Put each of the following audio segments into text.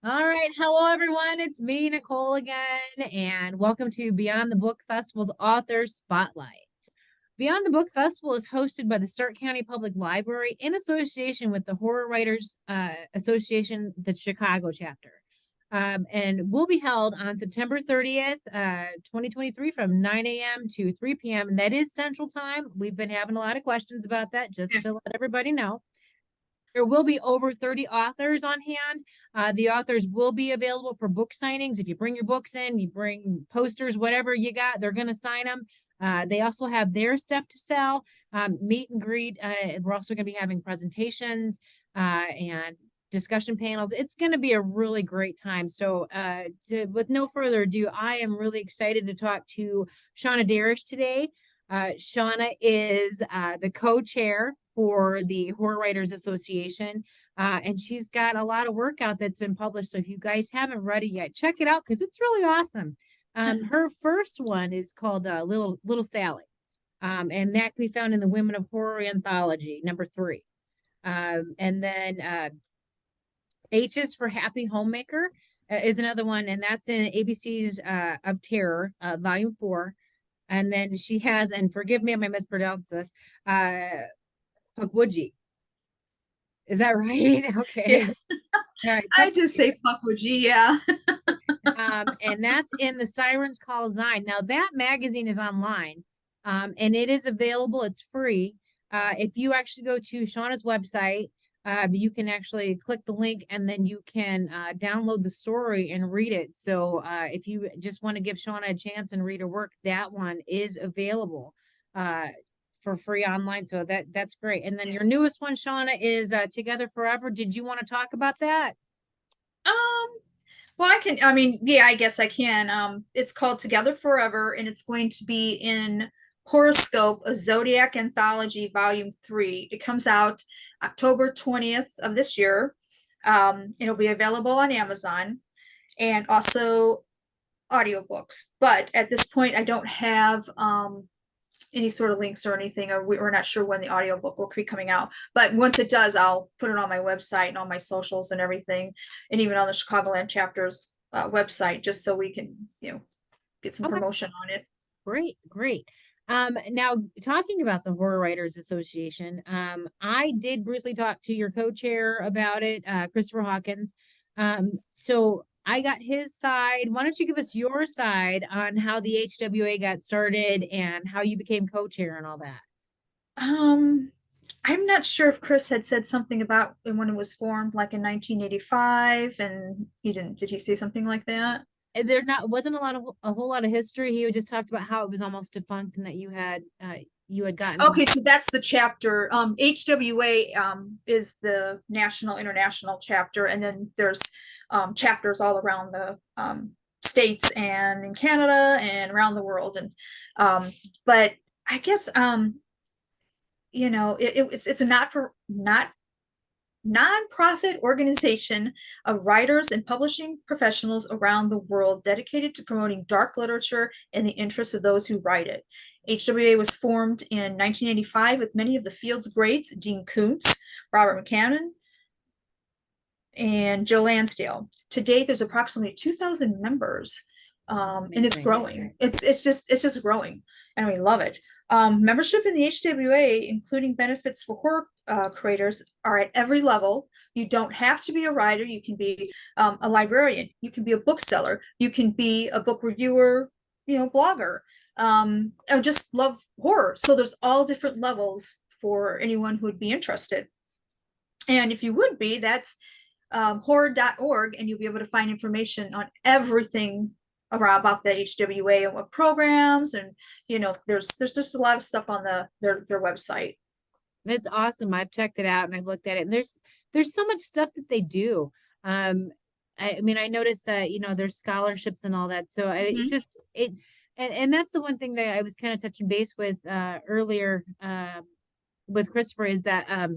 All right. Hello, everyone. It's me, Nicole, again, and welcome to Beyond the Book Festival's Author Spotlight. Beyond the Book Festival is hosted by the Starke County Public Library in association with the Horror Writers Association, the Chicago chapter. And will be held on September 30th, 2023 from 9 a.m. to 3 p.m. And that is Central Time. We've been having a lot of questions about that, just to let everybody know. There will be over 30 authors on hand. The authors will be available for book signings. If you bring your books in, you bring posters, whatever you got, they're going to sign them. They also have their stuff to sell, meet and greet. We're also going to be having presentations and discussion panels. It's going to be a really great time. So with no further ado, I am really excited to talk to Shawnna Deresch today. Shawnna is the co-chair for the Horror Writers Association, and she's got a lot of work out that's been published. So if you guys haven't read it yet, check it out because it's really awesome. Her first one is called Little Sally, and that can be found in the Women of Horror Anthology, number 3. And then H is for Happy Homemaker is another one, and that's in ABC's of Terror, volume 4. And then she has, and forgive me if I mispronounce this, Pukwudgie. Is that right? Okay. Yes. All right. I just say Pukwudgie, yeah. And that's in the Sirens Call Zine. Now that magazine is online, and it is available. It's free. If you actually go to Shawnna's website, you can actually click the link and then you can download the story and read it. So if you just want to give Shawnna a chance and read her work, that one is available for free online. So that's great. And then your newest one, Shawnna, is Together Forever. Did you want to talk about that? Well, I guess I can. It's called Together Forever, and it's going to be in Horoscope, a Zodiac Anthology, Volume 3. It comes out October 20th of this year. It'll be available on Amazon and also audiobooks. But at this point, I don't have any sort of links or anything, or we're not sure when the audiobook will be coming out. But once it does, I'll put it on my website and on my socials and everything, and even on the Chicagoland chapter's website, just so we can, get some promotion on it. Great, great. Now talking about the Horror Writers Association, I did briefly talk to your co-chair about it, Christopher Hawkins. So I got his side. Why don't you give us your side on how the HWA got started and how you became co-chair and all that? I'm not sure if Chris had said something about when it was formed, like in 1985, and did he say something like that? There wasn't a whole lot of history. He just talked about how it was almost defunct and that you had gotten. Okay, so that's the chapter. HWA is the national international chapter, and then there's chapters all around the states and in Canada and around the world. And but I guess it's a nonprofit organization of writers and publishing professionals around the world dedicated to promoting dark literature in the interests of those who write it. HWA was formed in 1985 with many of the field's greats, Dean Koontz, Robert McCammon, and Joe Lansdale. To date, there's approximately 2,000 members, and it's growing. It's just growing, and we love it. Membership in the HWA, including benefits for horror creators, are at every level. You don't have to be a writer. You can be a librarian. You can be a bookseller. You can be a book reviewer, blogger, or just love horror. So there's all different levels for anyone who would be interested. And if you would be, that's horror.org, and you'll be able to find information on everything about the HWA and what programs, and there's just a lot of stuff on their website. It's awesome. I've checked it out and I've looked at it, and there's so much stuff that they do. I mean, I noticed that there's scholarships and all that. So it's just and that's the one thing that I was kind of touching base with earlier with Christopher, is that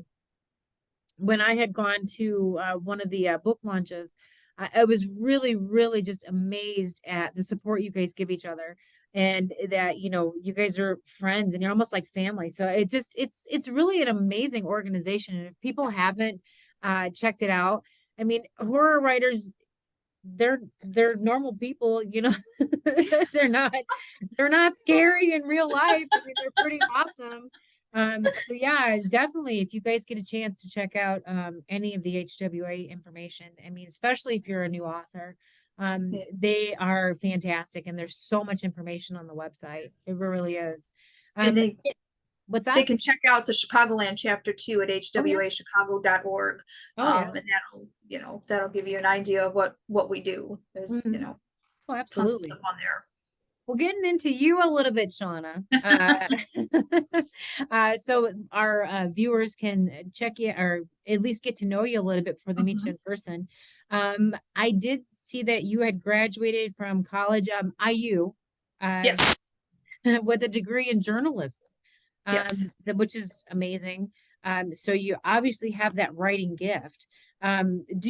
when I had gone to one of the book launches, I was really, really just amazed at the support you guys give each other, and that, you guys are friends and you're almost like family. So it's really an amazing organization. And if people haven't checked it out, I mean, horror writers they're normal people, you know. they're not they're not scary in real life. I mean, they're pretty awesome. So yeah, definitely if you guys get a chance to check out any of the HWA information, I mean, especially if you're a new author, Yeah. they are fantastic and there's so much information on the website. It really is. And Um, what's they that? can check out the Chicagoland chapter 2 at Oh yeah. hwachicago.org. Oh yeah. And that'll give you an idea of what we do. There's, Mhm. Oh, tons of stuff absolutely. on there. Well, getting into you a little bit, Shawnna. So our viewers can check you or at least get to know you a little bit before they meet you Mhm. in person. I did see that you had graduated from college, IU, uh, Yes. with a degree in journalism, Yes. which is amazing. So you obviously have that writing gift. Did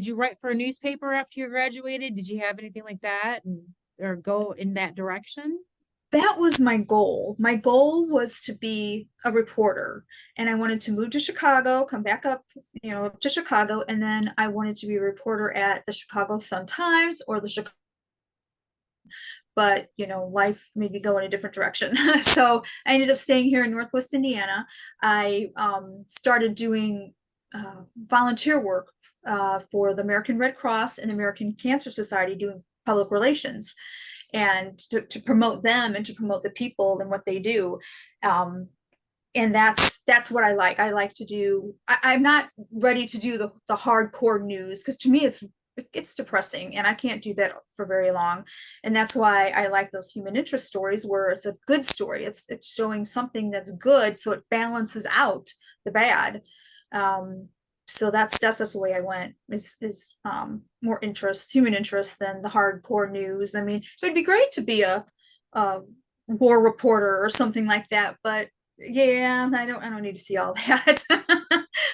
you write for a newspaper after you graduated? Did you have anything like that or go in that direction? That was my goal. My goal was to be a reporter, and I wanted to move to Chicago, come back up, to Chicago, and then I wanted to be a reporter at the Chicago Sun-Times or the Chicago, but life made me go in a different direction. So I ended up staying here in Northwest Indiana. I started doing volunteer work for the American Red Cross and the American Cancer Society, doing public relations and to promote them and to promote the people and what they do. And that's what I like. I like to do. I'm not ready to do the hardcore news, because to me it's depressing and I can't do that for very long. And that's why I like those human interest stories where it's a good story. It's showing something that's good, so it balances out the bad. Um, so that's the way I went, is more human interest than the hardcore news. I mean, it would be great to be a war reporter or something like that, but yeah, I don't need to see all that.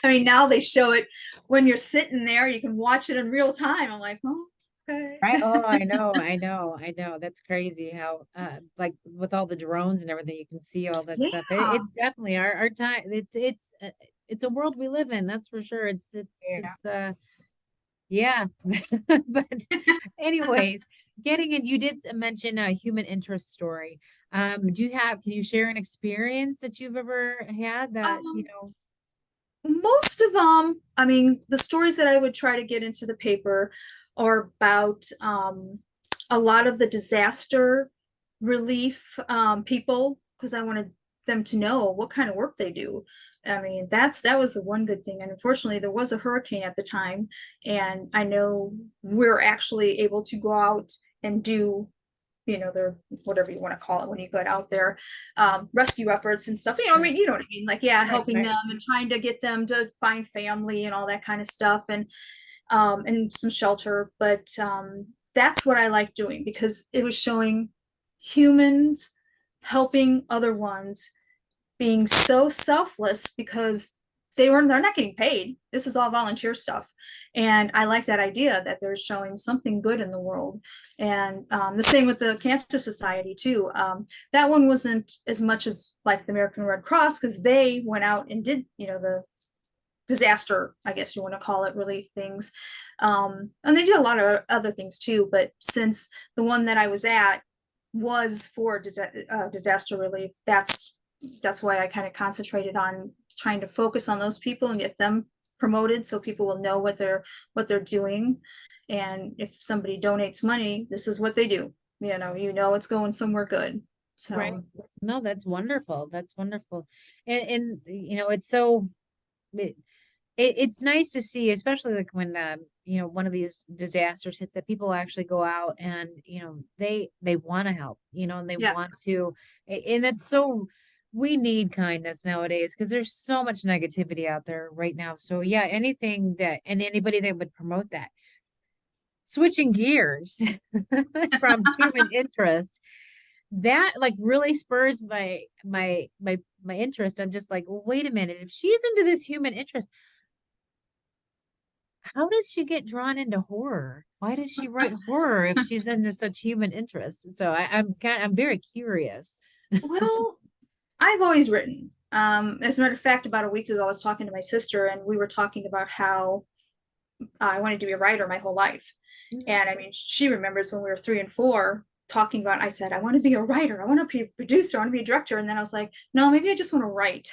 I mean, now they show it when you're sitting there, you can watch it in real time. I'm like, oh, okay. Right. Oh, I know. That's crazy how like with all the drones and everything, you can see all that Yeah. stuff. It's definitely our time. It's a world we live in, that's for sure. Yeah. Yeah. But anyways, getting in, you did mention a human interest story. Can you share an experience that you've ever had that, Um, Most of them, I mean, the stories that I would try to get into the paper are about a lot of the disaster relief people, because I wanted them to know what kind of work they do. I mean, that was the one good thing. And unfortunately, there was a hurricane at the time, and I know we're actually able to go out and do their, whatever you want to call it, when you get out there, rescue efforts and stuff. I mean, you know what I mean? Like, yeah, right, helping right. them and trying to get them to find family and all that kind of stuff, and some shelter. But that's what I like doing, because it was showing humans helping other ones, being so selfless, because they're not getting paid. This is all volunteer stuff. And I like that idea that they're showing something good in the world. And the same with the Cancer Society too. That one wasn't as much as like the American Red Cross, because they went out and did the disaster, I guess you want to call it, relief things. And they did a lot of other things too, but since the one that I was at was for disaster relief, that's why I kind of concentrated on trying to focus on those people and get them promoted, so people will know what they're doing. And if somebody donates money, this is what they do. It's going somewhere good. Right. So No, that's wonderful. That's wonderful. And it's so it, it's nice to see, especially like when one of these disasters hits, that people actually go out and they want to help, and they yeah. want to, and it's so we need kindness nowadays because there's so much negativity out there right now. So yeah, anything that and anybody that would promote that. Switching gears from human interest, that like really spurs my interest. I'm just like, well, wait a minute, if she's into this human interest, how does she get drawn into horror? Why does she write horror if she's into such human interest? So I'm very curious. Well, I've always written. As a matter of fact, about a week ago, I was talking to my sister, and we were talking about how I wanted to be a writer my whole life. And I mean, she remembers when we were 3 and 4 talking about, I said, I want to be a writer. I want to be a producer. I want to be a director. And then I was like, no, maybe I just want to write.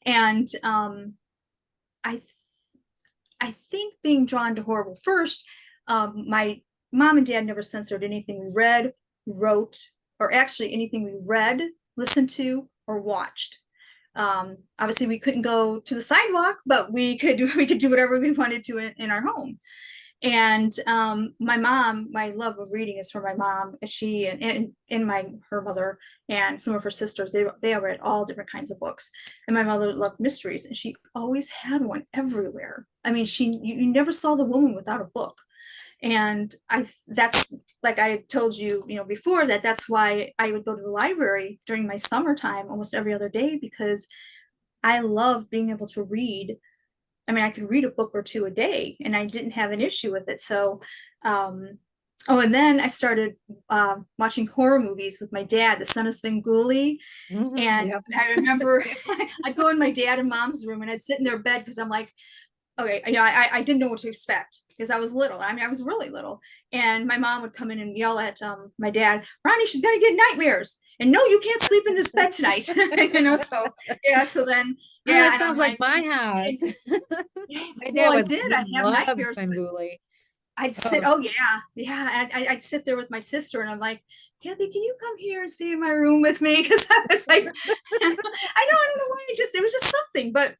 And I, th- I think being drawn to horror, first, my mom and dad never censored anything we read, wrote, or actually anything we read, listened to, or watched. Obviously we couldn't go to the sidewalk, but we could do whatever we wanted to in our home. And my mom, my love of reading is from my mom. She and her mother and some of her sisters, they all read all different kinds of books. And my mother loved mysteries, and she always had one everywhere. I mean, you never saw the woman without a book. And that's, like I told you, before, that's why I would go to the library during my summertime almost every other day, because I love being able to read. I mean, I could read a book or two a day and I didn't have an issue with it. So, oh, and then I started watching horror movies with my dad, The Son of Svengoolie. And Yep. I remember I'd go in my dad and mom's room and I'd sit in their bed because I'm like, okay, I didn't know what to expect because I was little. I mean, I was really little. And my mom would come in and yell at my dad, Ronnie, she's gonna get nightmares. And no, you can't sleep in this bed tonight. So yeah, so then Oh, yeah, that sounds like my house. My dad well, I would did. I have love nightmares. Svengoolie. I'd sit, oh yeah. I'd sit there with my sister and I'm like, Kathy, can you come here and stay in my room with me? Because I was like, I don't know why. It was just something. But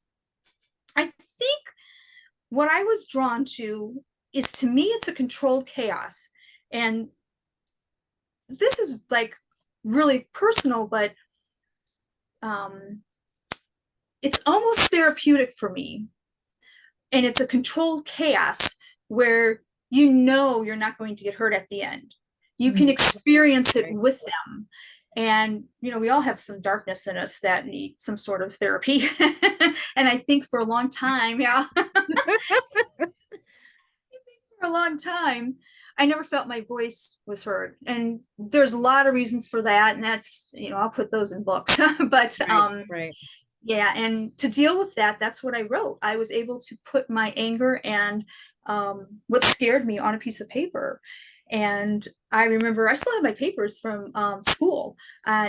I think what I was drawn to is, to me, it's a controlled chaos. And this is like really personal, but it's almost therapeutic for me. And it's a controlled chaos where you're not going to get hurt at the end. You can experience it with them. And, we all have some darkness in us that need some sort of therapy. And I think for a long time, for a long time, I never felt my voice was heard. And there's a lot of reasons for that. And that's, I'll put those in books. But right. yeah, and to deal with that, that's what I wrote. I was able to put my anger and what scared me on a piece of paper. And I remember I still have my papers from school,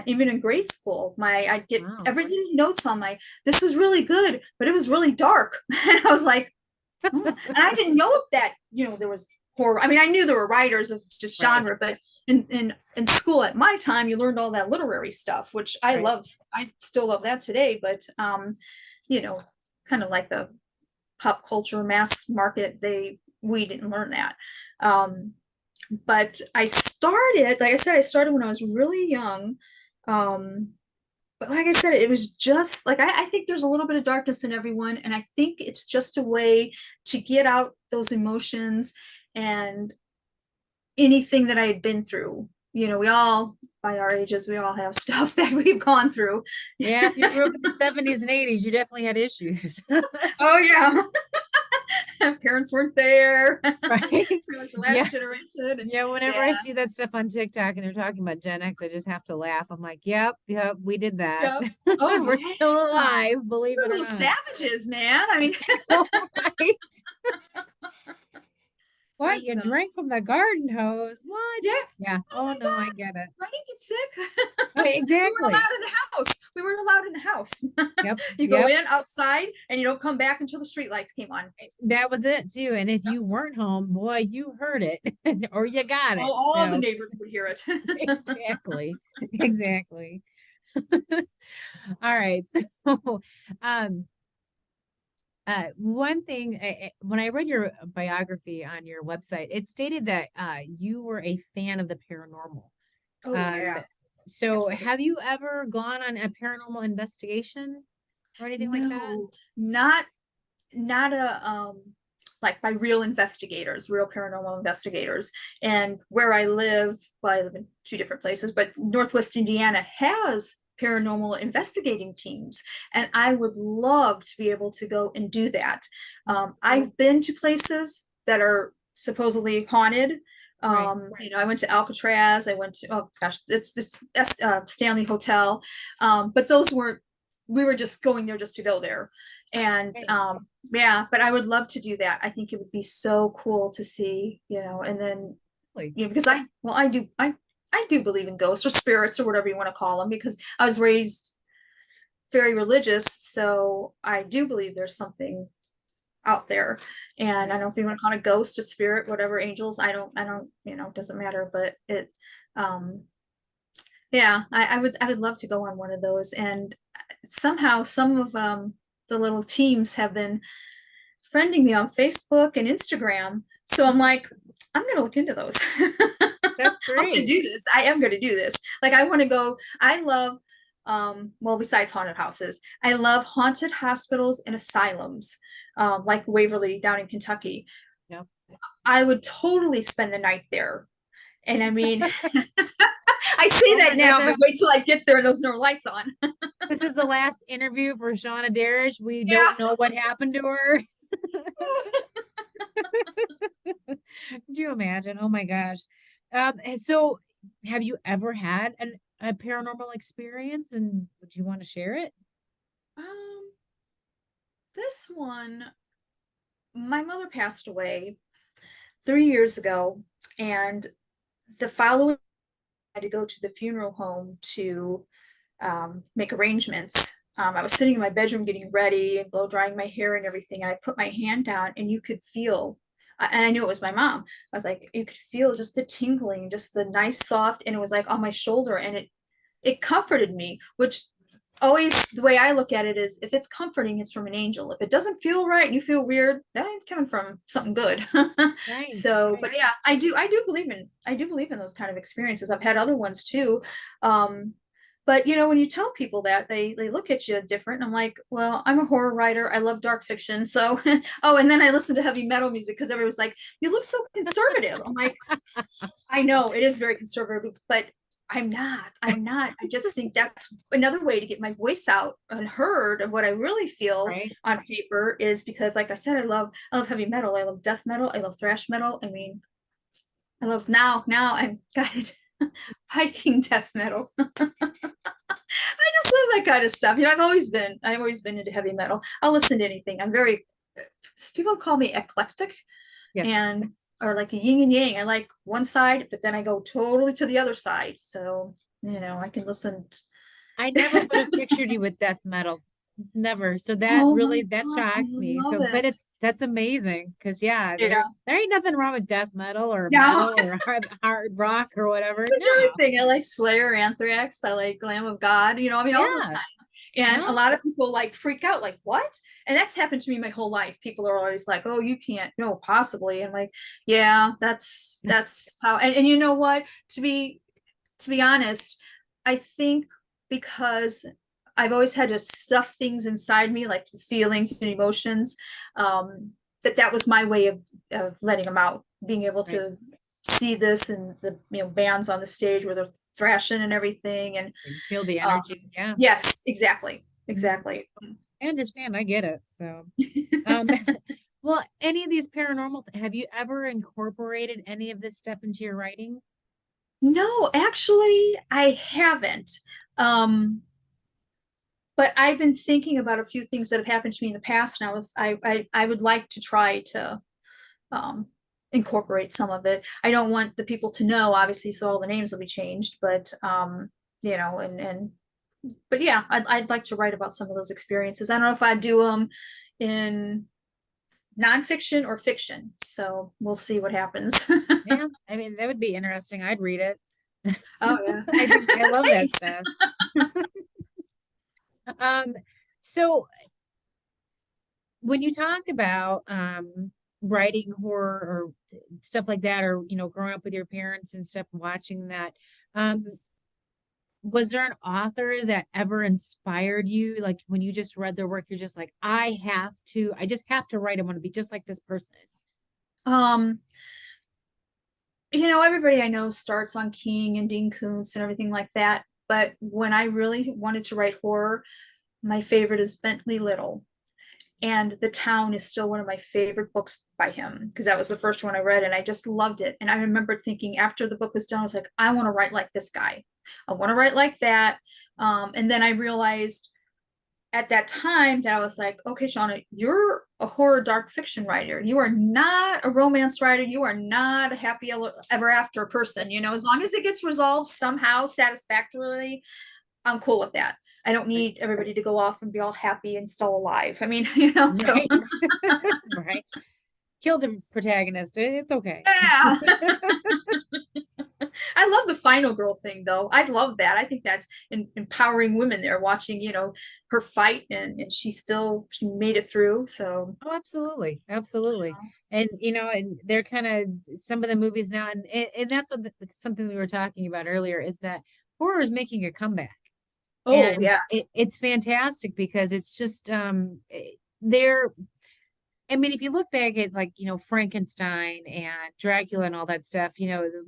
even in grade school. I'd get every little notes on this was really good, but it was really dark. And I was like, and I didn't know that, there was horror. I mean, I knew there were writers of just genre, but in school at my time, you learned all that literary stuff, which I love. I still love that today, but kind of like the pop culture mass market, we didn't learn that. But I started, like I said, when I was really young. But like I said, it was just like, I think there's a little bit of darkness in everyone. And I think it's just a way to get out those emotions and anything that I had been through. We all, by our ages, we all have stuff that we've gone through. Yeah, if you grew up in the 70s and 80s, you definitely had issues. Oh yeah. Parents weren't there. Right. For like the last generation. Yeah, whenever I see that stuff on TikTok and they're talking about Gen X, I just have to laugh. I'm like, yep, we did that. Yep. Oh, we're still alive, believe it or little not. Savages, man. I mean, right. What? You drank from the garden hose? What? Yeah. Oh no, I get it. I didn't get sick. Right, exactly. We were allowed in the house. We weren't allowed in the house. Yep. You go in outside and you don't come back until the street lights came on. That was it too. And if you weren't home, boy, you heard it or you got it. All the neighbors would hear it. Exactly. Exactly. All right. So, one thing, when I read your biography on your website, it stated that you were a fan of the paranormal. Oh, yeah. So have you ever gone on a paranormal investigation or anything like that? Not a like by real investigators, real paranormal investigators. And where I live, well, I live in 2 different places, but Northwest Indiana has paranormal investigating teams. And I would love to be able to go and do that. I've been to places that are supposedly haunted. I went to Alcatraz, I went to, oh gosh, it's this Stanley Hotel. But those weren't, we were just going there just to go there. And Yeah, but I would love to do that. I think it would be so cool to see, and then, Like, because I do believe in ghosts or spirits or whatever you want to call them, because I was raised very religious, so I do believe there's something out there. And I don't know if you want to call it a ghost, a spirit, whatever, angels, I don't, it doesn't matter, but um, yeah, I would love to go on one of those. And somehow some of the little teams have been friending me on Facebook and Instagram. So I'm like, I'm gonna look into those. that's I'm gonna great. do this. I am gonna do this. Like I want to go. I love well, besides haunted houses, I love haunted hospitals and asylums, like Waverly down in Kentucky. Yep. I would totally spend the night there. And I mean, I say Oh that my now, but goodness. wait till I get there and there's no lights on. This is the last interview for Shawnna Deresch. We Yeah. don't know what happened to her. Could you imagine? Oh my gosh. And so have you ever had a paranormal experience, and would you want to share it? Um, this one, my mother passed away 3 years ago, and the following I had to go to the funeral home to make arrangements. I was sitting in my bedroom getting ready and blow drying my hair and everything, and I put my hand down, and you could feel, and I knew it was my mom. I was like, you could feel just the tingling, just the nice soft, and it was like on my shoulder, and it comforted me, which always the way I look at it is if it's comforting, it's from an angel. If it doesn't feel right and you feel weird, that ain't coming from something good. Right. So, but yeah, I do believe in those kind of experiences. I've had other ones too. But when you tell people that, they look at you different. And I'm like, well, I'm a horror writer. I love dark fiction. So oh, and then I listen to heavy metal music because everyone was like, you look so conservative. I'm like, I know it is very conservative, but I'm not. I just think that's another way to get my voice out and heard of what I really feel Right. on paper, is because like I said, I love heavy metal. I love death metal. I love thrash metal. I mean, I love now I've got it. Viking death metal. I just love that kind of stuff. I've always been into heavy metal. I'll listen to anything. I'm very, people call me eclectic, Yes. and or like a yin and yang. I like one side, but then I go totally to the other side. So, I can listen. I never would have pictured you with death metal. Never. So that Oh my really that God, I shocks me. love So, but it. that's amazing because yeah, Yeah. there ain't nothing wrong with death No, metal or hard rock or whatever. it's No. everything. I like Slayer, Anthrax. I like Lamb of God. I mean, all those Yeah. kinds. And a No. lot of people like freak out, like, what? And that's happened to me my whole life. People are always like, oh, you can't, no, possibly. And like, yeah, that's how, and you know what? To be honest, I think because I've always had to stuff things inside me, like the feelings and emotions, that was my way of letting them out, being able Right. to see this and the bands on the stage where they're thrashing and everything. And You feel the um, energy. Yeah. yes, exactly, Mhm. exactly. I understand. I get it. So, um, well, any of these paranormal, have you ever incorporated any of this stuff into your writing? No, actually, I haven't. Um, but I've been thinking about a few things that have happened to me in the past, and I would like to try to um, incorporate some of it. I don't want the people to know, obviously, so all the names will be changed, but and but yeah, I'd like to write about some of those experiences. I don't know if I'd do them in nonfiction or fiction, so we'll see what happens. Yeah. I mean, that would be interesting. I'd read it. Oh yeah. I do. I love that Thanks. stuff. Um, so when you talk about writing horror or stuff like that, or growing up with your parents and stuff, watching that, um, was there an author that ever inspired you? Like when you just read their work, you're just like, I just have to write. I want to be just like this person. Um, everybody I know starts on King and Dean Koontz and everything like that. But when I really wanted to write horror, my favorite is Bentley Little. And The Town is still one of my favorite books by him, because that was the first one I read and I just loved it. And I remember thinking after the book was done, I was like, I want to write like this guy. I want to write like that. And then I realized at that time that I was like, okay, Shawnna, you're a horror dark fiction writer. You are not a romance writer. You are not a happy ever after person. You know, as long as it gets resolved somehow satisfactorily, I'm cool with that. I don't need everybody to go off and be all happy and still alive. I mean, you know, so Right. Right. Kill the protagonist. It's okay. yeah. I love the final girl thing though. I love that. I think that's empowering women there watching, you know, her fight and she made it through. So Oh, absolutely. Absolutely. And and they're kind of some of the movies now, and that's what something we were talking about earlier is that horror is making a comeback. oh And yeah, it's fantastic because it's just they're I mean, if you look back at like, Frankenstein and Dracula and all that stuff,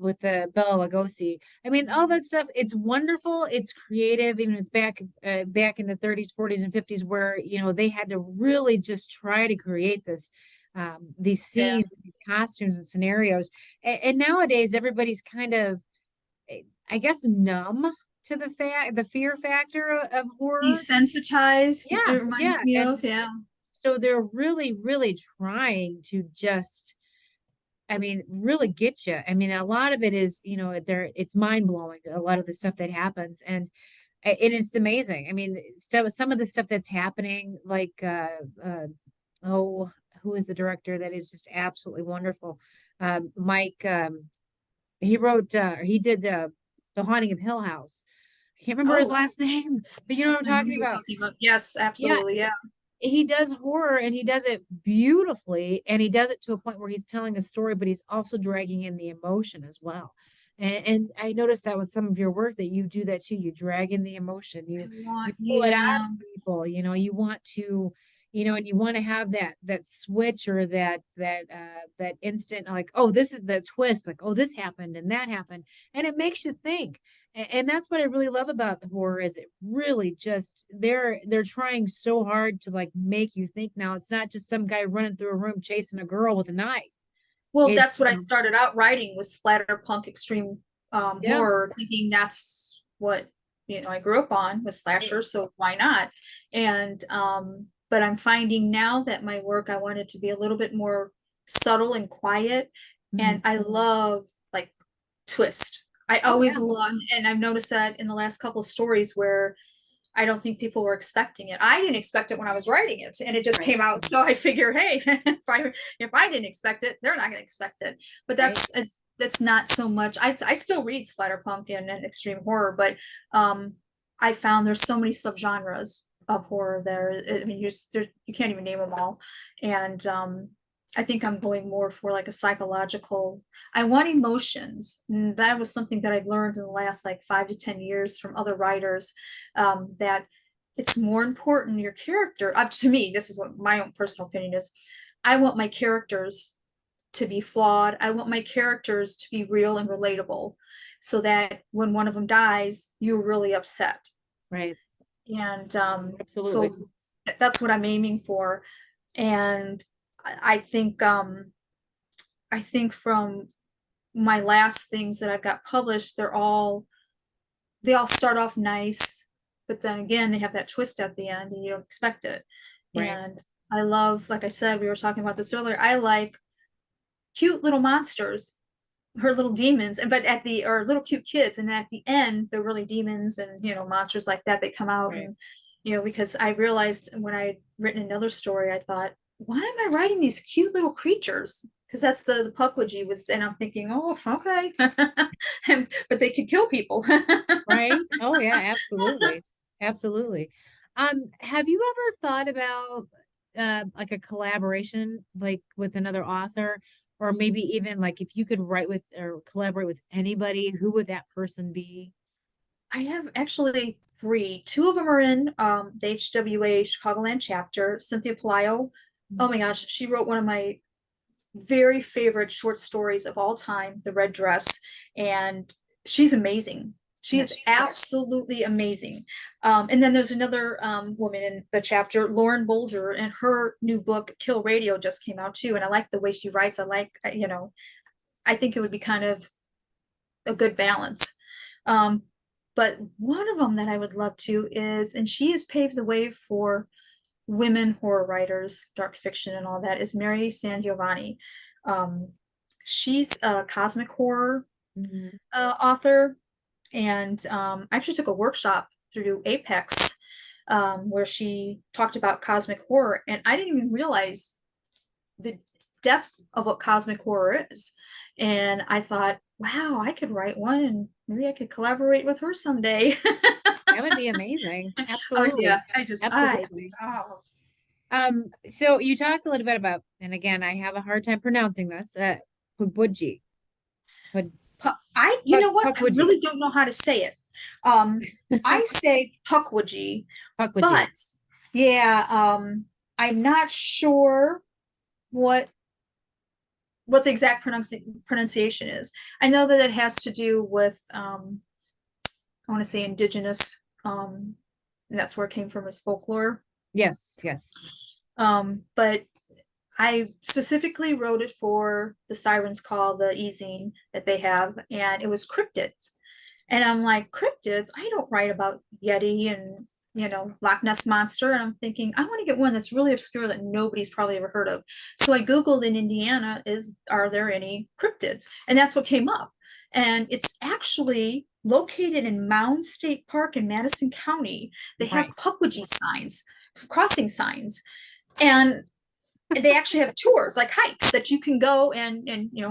with the Bela Lugosi, I mean, all that stuff, it's wonderful, it's creative, even it's back in the 30s, 40s, and 50s where, they had to really just try to create these yeah. scenes, these costumes and scenarios. And nowadays everybody's kind of, I guess, numb to the fear factor of horror. Desensitized, it Yeah, yeah. reminds me And of, yeah. so they're really, really trying to just, I mean, really get you. I mean, a lot of it is, it's mind blowing, a lot of the stuff that happens. And it's amazing. I mean, some of the stuff that's happening, like, oh, who is the director that is just absolutely wonderful? Mike, he did the Haunting of Hill House. I can't remember his Oh, last name, but you know what yes, I'm I know who talking you're about. talking about. Yes, Yeah, absolutely, yeah. he does horror and he does it beautifully, and he does it to a point where he's telling a story, but he's also dragging in the emotion as well. And I noticed that with some of your work that you do that too. You drag in the emotion, I you want, pull it out yeah. of people. You want to, and you want to have that switch or that instant, like, oh, this is the twist, like, oh, this happened and that happened, and it makes you think. And that's what I really love about the horror is it really just they're trying so hard to like make you think. Now it's not just some guy running through a room chasing a girl with a knife. Well, It's that's what I started out writing was splatter punk extreme yeah, horror, thinking that's what, you know, I grew up on with right, slasher, so why not? And but I'm finding now that my work, I want it to be a little bit more subtle and quiet. And mhm. I love like twist. I Oh always yeah, love, and I've noticed that in the last couple of stories where I don't think people were expecting it. I didn't expect it when I was writing it, and it just right, came out. So I figure, hey, if I didn't expect it, they're not going to expect it. But right. that's not so much. I still read splatterpunk and extreme horror, but um, I found there's so many subgenres of horror there. I mean, you can't even name them all, and I think I'm going more for like a psychological. I want emotions. And that was something that I've learned in the last like 5 to 10 years from other writers, that it's more important your character. Up to me, this is what my own personal opinion is. I want my characters to be flawed. I want my characters to be real and relatable, so that when one of them dies, you're really upset. Right. And so Absolutely. that's what I'm aiming for. And I think I think from my last things that I've got published, they all start off nice, but then again they have that twist at the end and you don't expect it. Right. And I love, like I said, we were talking about this earlier, I like cute little monsters, her little demons, and but at the or little cute kids, and at the end they're really demons and monsters like that. They come out, Right. and because I realized when I'd written another story, I thought, why am I writing these cute little creatures? Because that's the Pukwudgie was, and I'm thinking, oh, okay, but they could kill people. Right. Oh yeah, absolutely. Absolutely. Have you ever thought about like a collaboration like with another author, or maybe even like if you could write with or collaborate with anybody, who would that person be? I have actually three. Two of them are in the HWA Chicagoland chapter. Cynthia Palaio. Oh my gosh, she wrote one of my very favorite short stories of all time, The Red Dress, and she's amazing. She's Yes. absolutely amazing. And then there's another woman in the chapter, Lauren Bolger, and her new book, Kill Radio, just came out too. And I like the way she writes. I like, I think it would be kind of a good balance. But one of them that I would love to is, and she has paved the way for women horror writers, dark fiction and all that, is Mary San Giovanni. Um, she's a cosmic horror Mhm. author, and I actually took a workshop through Apex where she talked about cosmic horror, and I didn't even realize the depth of what cosmic horror is. And I thought, wow, I could write one and maybe I could collaborate with her someday. That would be amazing. Oh yeah, Absolutely. I Absolutely. oh. So you talked a little bit about, and again, I have a hard time pronouncing this, Pugbuji. You know what? I Pugbuji. really don't know how to say it. Um, I say Pukwudgie, Pugbuji. but yeah, I'm not sure what the exact pronunciation is. I know that it has to do with I want to say indigenous, and that's where it came from as folklore. Yes, yes. But I specifically wrote it for the Sirens Call, the e-zine that they have, and it was cryptids. And I'm like, cryptids? I don't write about Yeti and, Loch Ness Monster. And I'm thinking, I want to get one that's really obscure that nobody's probably ever heard of. So I Googled in Indiana, are there any cryptids? And that's what came up. And it's actually located in Mound State Park in Madison County. They have Right. Pukwudgie signs, crossing signs. And they actually have tours, like hikes that you can go and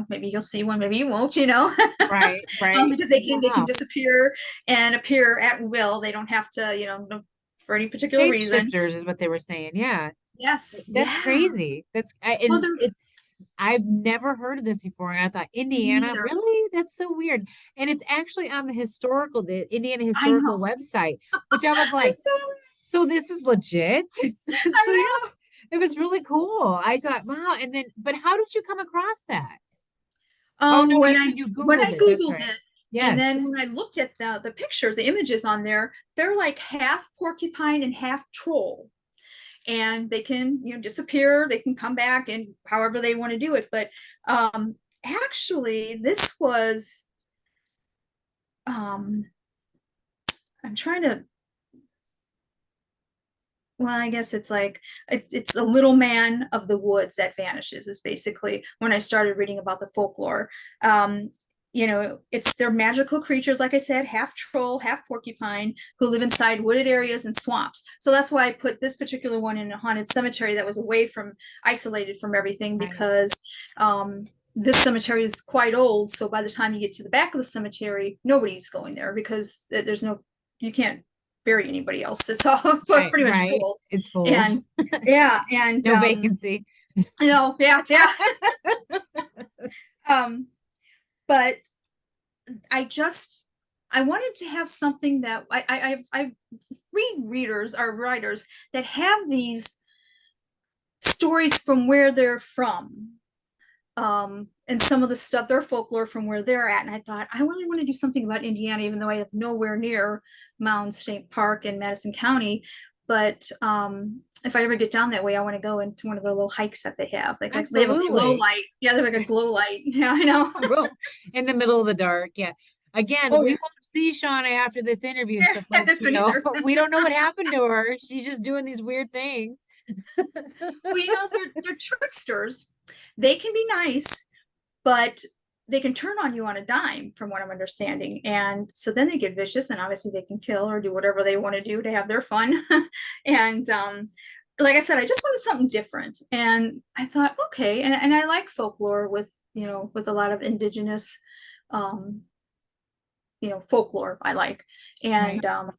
maybe you'll see one, maybe you won't, Right, right. because they can Wow. disappear and appear at will. They don't have to, for any particular reason. Shapeshifters is what they were saying. Yeah. Yes, That's yeah. crazy. Well, And they're I've never heard of this before. And I thought, me Indiana, neither. really? That's so weird. And it's actually on the Indiana I know. Historical website, which I was I like, saw it. so this is legit. I So yeah, know. it was really cool. I thought, wow. And then, but how did you come across that? Oh no, When you I said you when I Googled it. That's Googled right. it, and Yes. then when I looked at the pictures, the images on there, they're like half porcupine and half troll. And they can disappear, they can come back, and however they want to do it. But actually this was um I'm trying to, well, I guess it's like it's a little man of the woods that vanishes is basically when I started reading about the folklore. um it's they're magical creatures, like I said, half troll, half porcupine, who live inside wooded areas and swamps. So that's why I put this particular one in a haunted cemetery that was away from, isolated from everything, Right. because this cemetery is quite old. So by the time you get to the back of the cemetery, nobody's going there because there's no, you can't bury anybody else. It's all Right. pretty much Right. full. It's full. And yeah, and No vacancy. yeah, yeah. um, but I wanted to have something that I read readers or writers that have these stories from where they're from, and some of the stuff, their folklore from where they're at. And I thought, I really want to do something about Indiana, even though I have nowhere near Mound State Park in Madison County. But if I ever get down that way, I want to go into one of the little hikes that they have. Like they have a glow Absolutely. light. Yeah, they have like a glow light. Yeah, I know. Well, in the middle of the dark. Yeah. Again, Oh we yeah. won't see Shawnna after this interview. So folks, This one either. we don't know what happened to her. She's just doing these weird things. Well, they're tricksters. They can be nice, but they can turn on you on a dime, from what I'm understanding. And so then they get vicious, and obviously they can kill or do whatever they want to do to have their fun. And like I said, I just wanted something different. And I thought, okay, and I like folklore with, with a lot of indigenous um, folklore I like. Right. And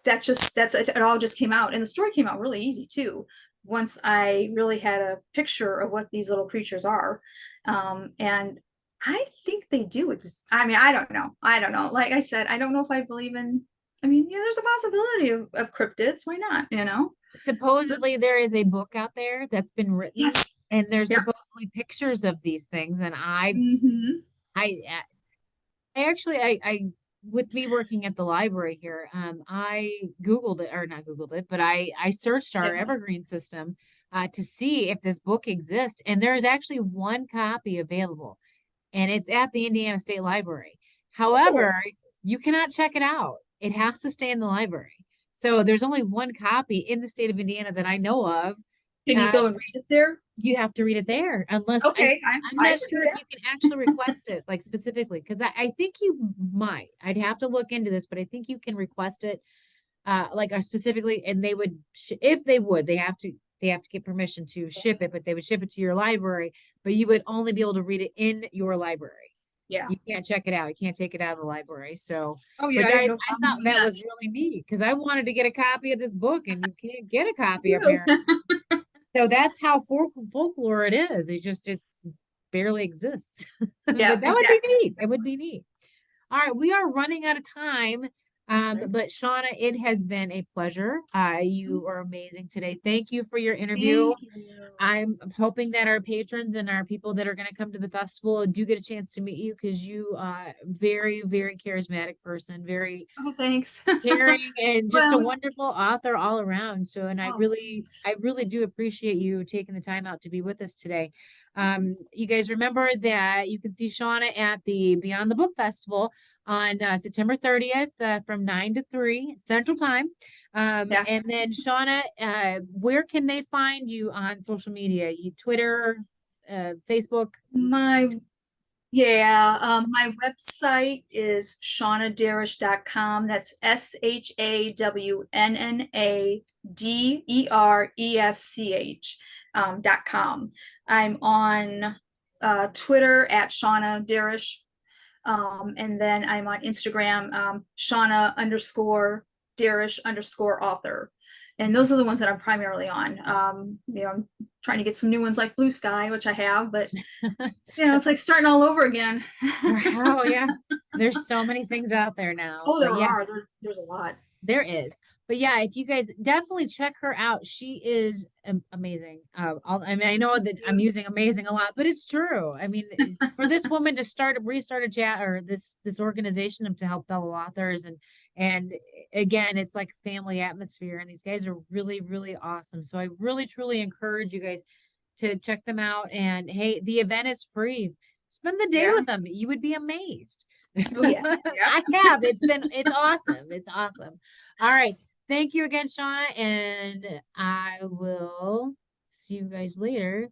that's it, it all just came out, and the story came out really easy too, once I really had a picture of what these little creatures are. And I think they do I mean, I don't know, like I said, I don't know if I believe in, I mean, yeah, there's a possibility of cryptids, why not, Supposedly That's, there is a book out there that's been written, yes, and there's yeah. supposedly pictures of these things. And Hmm. I, I actually, with me working at the library here, I Googled it, or not Googled it, but I searched our Yeah. Evergreen system, to see if this book exists. And there is actually one copy available, and it's at the Indiana State Library. Oh, However, you cannot check it out. It has to stay in the library. So there's only one copy in the state of Indiana that I know of. Can you go and read it there? You have to read it there, unless Okay, I'm I not can sure do if you can actually request it, like specifically, because I think you might. I'd have to look into this, but I think you can request it, like specifically, and they would, if they would, they have to get permission to ship it, but they would ship it to your library, but you would only be able to read it in your library. Yeah. You can't check it out. You can't take it out of the library. So, Oh, yeah, which I have no I problem thought doing that that. was really neat because I wanted to get a copy of this book and you can't get a copy Too. apparently. So that's how folklore it is. It barely exists. Yeah, But that would be exactly. neat. It would be neat. All right, we are running out of time. Okay. But Shawnna, it has been a pleasure. You are amazing today. Thank you for your interview. Thank you. I'm hoping that our patrons and our people that are going to come to the festival do get a chance to meet you because you very, very charismatic person, very Oh, thanks. caring and just a Well, wonderful author all around. So, and oh, thanks. I really do appreciate you taking the time out to be with us today. You guys remember that you can see Shawnna at the Beyond the Book Festival on September 30th from 9 to 3 Central Time. Yeah. And then Shawnna, where can they find you on social media? You Twitter, Facebook? My Yeah, my website is shawnaderesch.com. That's SHAWNNADERESCH .com. I'm on Twitter at Shawnna Deresch. And then I'm on Instagram, Shawnna_Deresch_author. And those are the ones that I'm primarily on. I'm trying to get some new ones like Blue Sky, which I have, but it's like starting all over again. Oh yeah, there's so many things out there now. Oh, But there yeah, are. There's a lot. there is. But yeah, if you guys definitely check her out, she is amazing. I mean, I know that I'm using amazing a lot, but it's true. I mean, for this woman to restart a chat or this organization to help fellow authors and again, it's like family atmosphere, and these guys are really, really awesome. So I really, truly encourage you guys to check them out. And hey, the event is free. Spend the day Yeah. with them. You would be amazed. Oh, yeah. Yeah. I have. It's awesome. It's awesome. All right. Thank you again, Shawnna, and I will see you guys later.